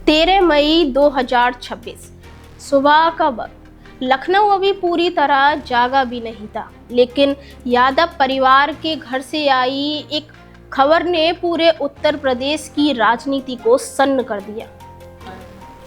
13 मई 2026 सुबह का वक्त। लखनऊ अभी पूरी तरह जागा भी नहीं था, लेकिन यादव परिवार के घर से आई एक खबर ने पूरे उत्तर प्रदेश की राजनीति को सन्न कर दिया।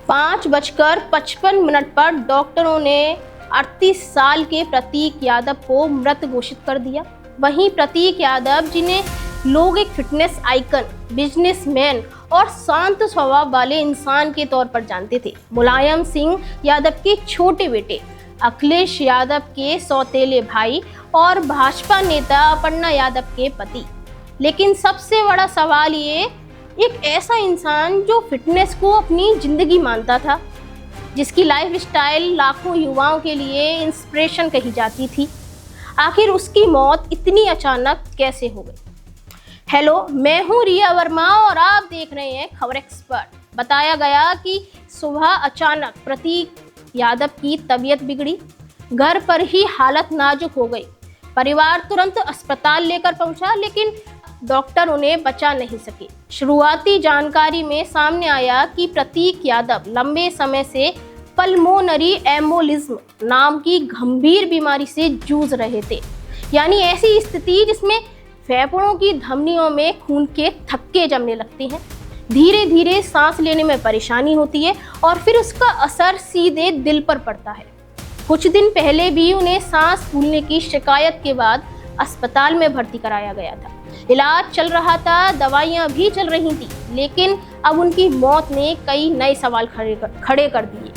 5:55 पर डॉक्टरों ने 38 साल के प्रतीक यादव को मृत घोषित कर दिया। वहीं प्रतीक यादव, जिन्हें लोग एक फिटनेस आइकन, बिजनेसमैन और शांत स्वभाव वाले इंसान के तौर पर जानते थे, मुलायम सिंह यादव के छोटे बेटे अखिलेश यादव के सौतेले भाई और भाजपा नेता अपर्णा यादव के पति। लेकिन सबसे बड़ा सवाल ये, एक ऐसा इंसान जो फिटनेस को अपनी जिंदगी मानता था, जिसकी लाइफस्टाइल लाखों युवाओं के लिए इंस्पिरेशन कही जाती थी, आखिर उसकी मौत इतनी अचानक कैसे हो गई? हेलो, मैं हूं रिया वर्मा और आप देख रहे हैं खबर एक्सपर्ट। बताया गया कि सुबह अचानक प्रतीक यादव की तबीयत बिगड़ी, घर पर ही हालत नाजुक हो गई। परिवार तुरंत अस्पताल लेकर पहुंचा, लेकिन डॉक्टर उन्हें बचा नहीं सके। शुरुआती जानकारी में सामने आया कि प्रतीक यादव लंबे समय से पल्मोनरी एम्बोलिज्म नाम की गंभीर बीमारी से जूझ रहे थे, यानी ऐसी स्थिति जिसमें फेफड़ों की धमनियों में खून के थक्के जमने लगते हैं, धीरे धीरे सांस लेने में परेशानी होती है और फिर उसका असर सीधे दिल पर पड़ता है। कुछ दिन पहले भी उन्हें सांस फूलने की शिकायत के बाद अस्पताल में भर्ती कराया गया था। इलाज चल रहा था, दवाइयां भी चल रही थी, लेकिन अब उनकी मौत ने कई नए सवाल खड़े कर दिए,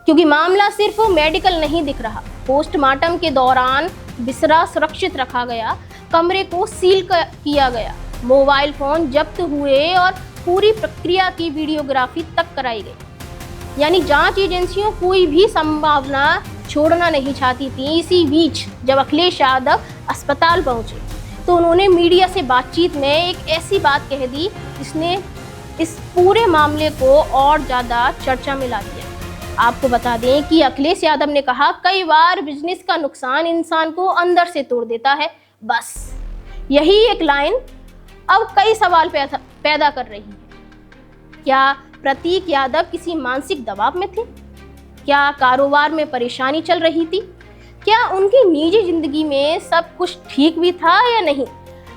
क्योंकि मामला सिर्फ मेडिकल नहीं दिख रहा। पोस्टमार्टम के दौरान बिस्तरा सुरक्षित रखा गया, कमरे को सील किया गया, मोबाइल फोन जब्त हुए और पूरी प्रक्रिया की वीडियोग्राफी तक कराई गई। यानी जांच एजेंसियों कोई भी संभावना छोड़ना नहीं चाहती थी। इसी बीच जब अखिलेश यादव अस्पताल पहुंचे तो उन्होंने मीडिया से बातचीत में एक ऐसी बात कह दी जिसने इस पूरे मामले को और ज़्यादा चर्चा में ला दिया। आपको बता दें कि अखिलेश यादव ने कहा, कई बार बिजनेस का नुकसान इंसान को अंदर से तोड़ देता है। बस यही एक लाइन अब कई सवाल पैदा कर रही है। क्या प्रतीक यादव किसी मानसिक दबाव में थे? क्या कारोबार में परेशानी चल रही थी? क्या उनकी निजी जिंदगी में सब कुछ ठीक भी था या नहीं?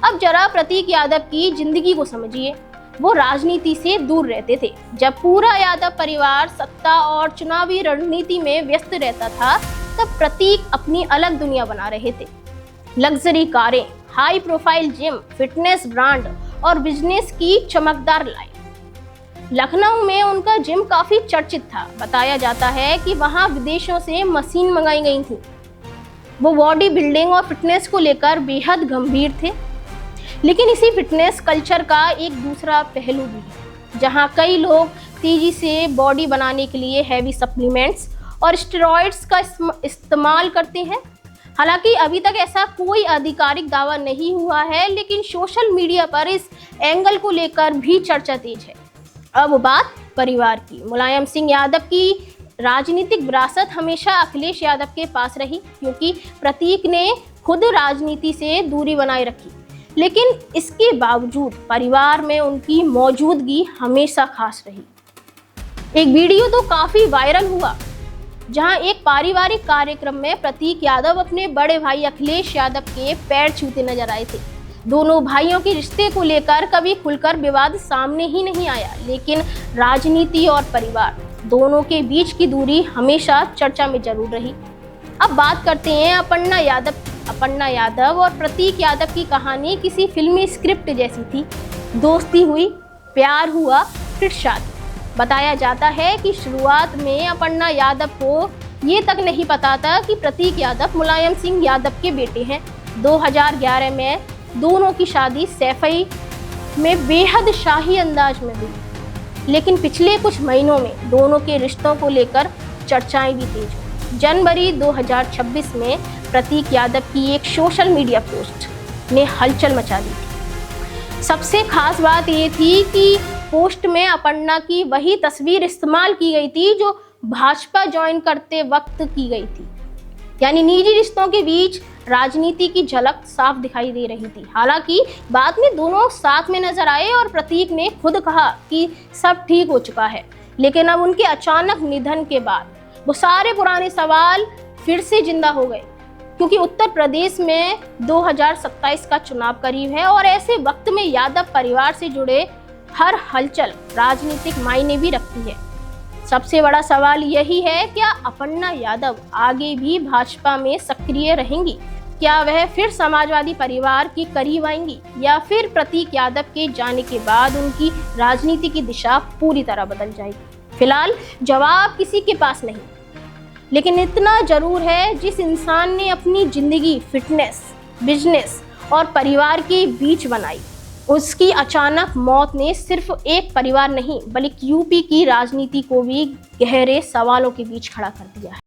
अब जरा प्रतीक यादव की जिंदगी को समझिए। वो राजनीति से दूर रहते थे। जब पूरा यादव परिवार सत्ता और चुनावी रणनीति में व्यस्त रहता था, तब प्रतीक अपनी अलग दुनिया बना रहे थे। लग्जरी कारें, high profile gym, fitness brand और बिजनेस की चमकदार लाइफ। लखनऊ में उनका जिम काफी चर्चित था। बताया जाता है कि वहां विदेशों से मशीन मंगाई गई थी। वो बॉडी बिल्डिंग और फिटनेस को लेकर बेहद गंभीर थे। लेकिन इसी फिटनेस कल्चर का एक दूसरा पहलू भी है, जहां कई लोग तेजी से बॉडी बनाने के लिए हैवी सप्लीमेंट्स और स्टेरॉइड्स का इस्तेमाल करते हैं। हालांकि अभी तक ऐसा कोई आधिकारिक दावा नहीं हुआ है, लेकिन सोशल मीडिया पर इस एंगल को लेकर भी चर्चा तेज है। अब बात परिवार की। मुलायम सिंह यादव की राजनीतिक विरासत हमेशा अखिलेश यादव के पास रही, क्योंकि प्रतीक ने खुद राजनीति से दूरी बनाए रखी। लेकिन इसके बावजूद परिवार में उनकी मौजूदगी हमेशा खास रही। एक वीडियो तो काफी वायरल हुआ, जहां एक पारिवारिक कार्यक्रम में प्रतीक यादव अपने बड़े भाई अखिलेश यादव के पैर छूते नजर आए थे। दोनों भाइयों के रिश्ते को लेकर कभी खुलकर विवाद सामने ही नहीं आया, लेकिन राजनीति और परिवार दोनों के बीच की दूरी हमेशा चर्चा में जरूर रही। अब बात करते हैं अपर्णा यादव और प्रतीक यादव की कहानी किसी फिल्मी स्क्रिप्ट जैसी थी। दोस्ती हुई, प्यार हुआ, फिर शादी। बताया जाता है कि शुरुआत में अपर्णा यादव को ये तक नहीं पता था कि प्रतीक यादव मुलायम सिंह यादव के बेटे हैं। 2011 में दोनों की शादी सैफई में बेहद शाही अंदाज में हुई, लेकिन पिछले कुछ महीनों में दोनों के रिश्तों को लेकर चर्चाएं भी तेज हुई। जनवरी 2026 में प्रतीक यादव की एक सोशल मीडिया पोस्ट ने हलचल मचा दी थी। सबसे खास बात ये थी कि पोस्ट में अपर्णा की वही तस्वीर इस्तेमाल की गई थी जो भाजपा ज्वाइन करते वक्त की गई थी। यानी निजी रिश्तों के बीच राजनीति की झलक साफ दिखाई दे रही थी। हालांकि बाद में दोनों साथ में नजर आए और प्रतीक ने खुद कहा कि सब ठीक हो चुका है। लेकिन अब उनके अचानक निधन के बाद वो सारे पुराने सवाल फिर से जिंदा हो गए, क्योंकि उत्तर प्रदेश में 2027 का चुनाव करीब है और ऐसे वक्त में यादव परिवार से जुड़े हर हलचल राजनीतिक मायने भी रखती है। सबसे बड़ा सवाल यही है, क्या अपर्णा यादव आगे भी भाजपा में सक्रिय रहेंगी? क्या वह फिर समाजवादी परिवार के करीब आएंगी या फिर प्रतीक यादव के जाने के बाद उनकी राजनीति की दिशा पूरी तरह बदल जाएगी? फिलहाल जवाब किसी के पास नहीं, लेकिन इतना जरूर है, जिस इंसान ने अपनी जिंदगी फिटनेस, बिजनेस और परिवार के बीच बनाई, उसकी अचानक मौत ने सिर्फ एक परिवार नहीं बल्कि यूपी की राजनीति को भी गहरे सवालों के बीच खड़ा कर दिया है।